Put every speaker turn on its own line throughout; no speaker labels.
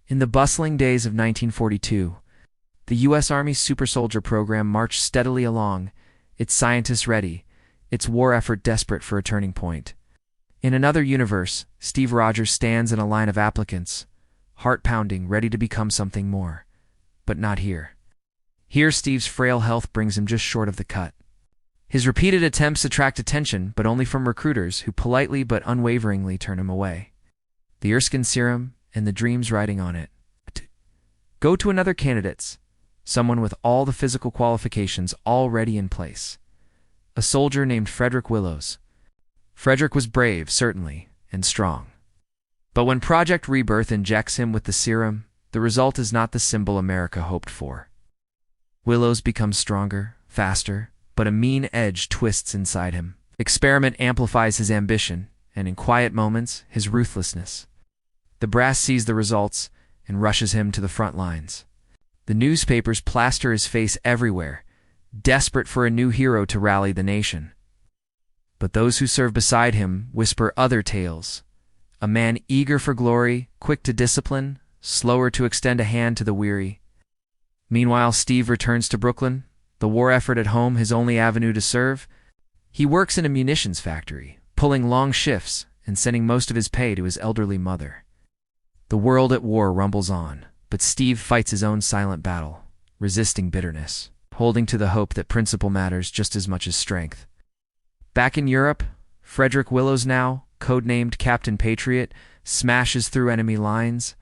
In the bustling days of 1942, the U.S. Army's super soldier program marched steadily along, its scientists ready, its war effort desperate for a turning point. In another universe, Steve Rogers stands in a line of applicants, heart-pounding, ready to become something more. But not here. Here, Steve's frail health brings him just short of the cut. His repeated attempts attract attention, but only from recruiters who politely but unwaveringly turn him away. The Erskine Serum and the dreams riding on it go to another candidate, someone with all the physical qualifications already in place. A soldier named Frederick Willows. Frederick was brave, certainly, and strong. But when Project Rebirth injects him with the serum, the result is not the symbol America hoped for. Willows becomes stronger, faster, but a mean edge twists inside him. Experiment amplifies his ambition, and in quiet moments, his ruthlessness. The brass sees the results and rushes him to the front lines. The newspapers plaster his face everywhere, desperate for a new hero to rally the nation. But those who serve beside him whisper other tales. A man eager for glory, quick to discipline, slower to extend a hand to the weary. Meanwhile, Steve returns to Brooklyn, the war effort at home his only avenue to serve. He works in a munitions factory, pulling long shifts and sending most of his pay to his elderly mother. The world at war rumbles on, but Steve fights his own silent battle, resisting bitterness, holding to the hope that principle matters just as much as strength. Back in Europe, Frederick Willows, now codenamed Captain Patriot, smashes through enemy lines,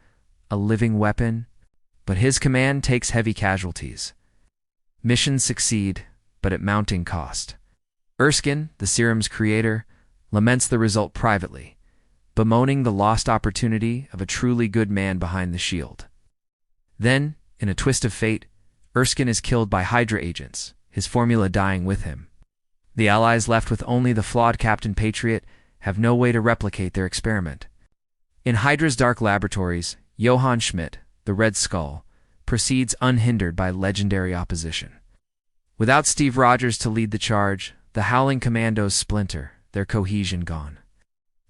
a living weapon, but his command takes heavy casualties. Missions succeed, but at mounting cost. Erskine, the serum's creator, laments the result privately, bemoaning the lost opportunity of a truly good man behind the shield. Then, in a twist of fate, Erskine is killed by Hydra agents, his formula dying with him. The Allies, left with only the flawed Captain Patriot, have no way to replicate their experiment. In Hydra's dark laboratories, Johann Schmidt, the Red Skull, proceeds unhindered by legendary opposition. Without Steve Rogers to lead the charge, the Howling Commandos splinter, their cohesion gone.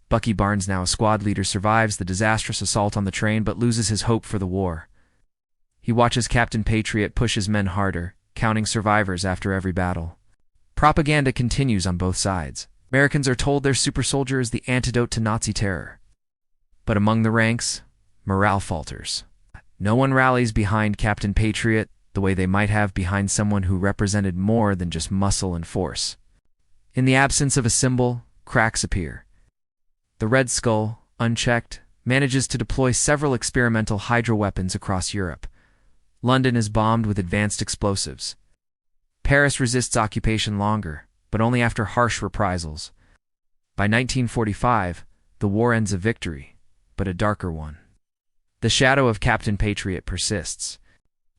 Bucky Barnes, now a squad leader, survives the disastrous assault on the train but loses his hope for the war. He watches Captain Patriot push his men harder, counting survivors after every battle. Propaganda continues on both sides. Americans are told their super soldier is the antidote to Nazi terror. But among the ranks, morale falters. No one rallies behind Captain Patriot the way they might have behind someone who represented more than just muscle and force. In the absence of a symbol, cracks appear. The Red Skull, unchecked, manages to deploy several experimental Hydra weapons across Europe. London is bombed with advanced explosives. Paris resists occupation longer, but only after harsh reprisals. By 1945, the war ends a victory, but a darker one. The shadow of Captain Patriot persists.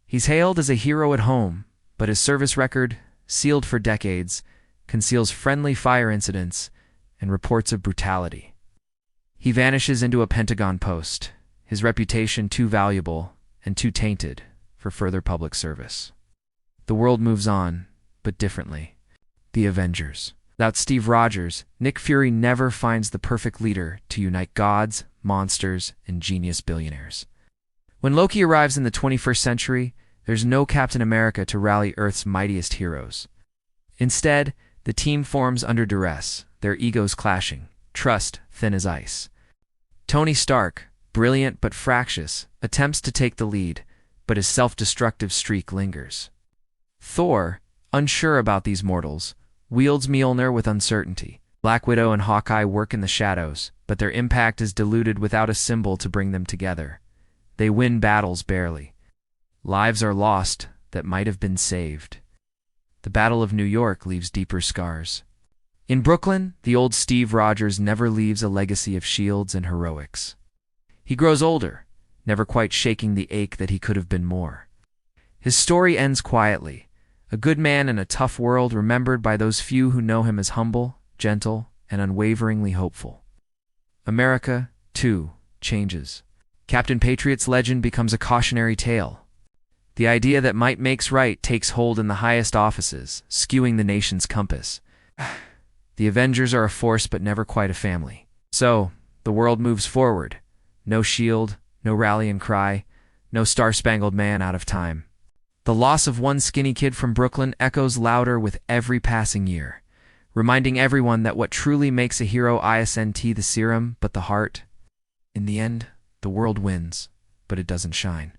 He's hailed as a hero at home, but his service record, sealed for decades, conceals friendly fire incidents and reports of brutality. He vanishes into a Pentagon post, his reputation too valuable and too tainted for further public service. The world moves on, but differently. The Avengers. Without Steve Rogers, Nick Fury never finds the perfect leader to unite gods, monsters, and genius billionaires. When Loki arrives in the 21st century, there's no Captain America to rally Earth's mightiest heroes. Instead, the team forms under duress, their egos clashing, trust thin as ice. Tony Stark, brilliant but fractious, attempts to take the lead, but his self-destructive streak lingers. Thor, unsure about these mortals, wields Mjolnir with uncertainty. Black Widow and Hawkeye work in the shadows, but their impact is diluted without a symbol to bring them together. They win battles barely. Lives are lost that might have been saved. The Battle of New York leaves deeper scars. In Brooklyn, the old Steve Rogers never leaves a legacy of shields and heroics. He grows older, never quite shaking the ache that he could have been more. His story ends quietly, a good man in a tough world remembered by those few who know him as humble, gentle, and unwaveringly hopeful. America, too, changes. Captain Patriot's legend becomes a cautionary tale. The idea that might makes right takes hold in the highest offices, skewing the nation's compass. The Avengers are a force but never quite a family. So, the world moves forward. No shield, no rallying cry, no star-spangled man out of time. The loss of one skinny kid from Brooklyn echoes louder with every passing year, reminding everyone that what truly makes a hero isn't the serum, but the heart. In the end, the world wins, but it doesn't shine.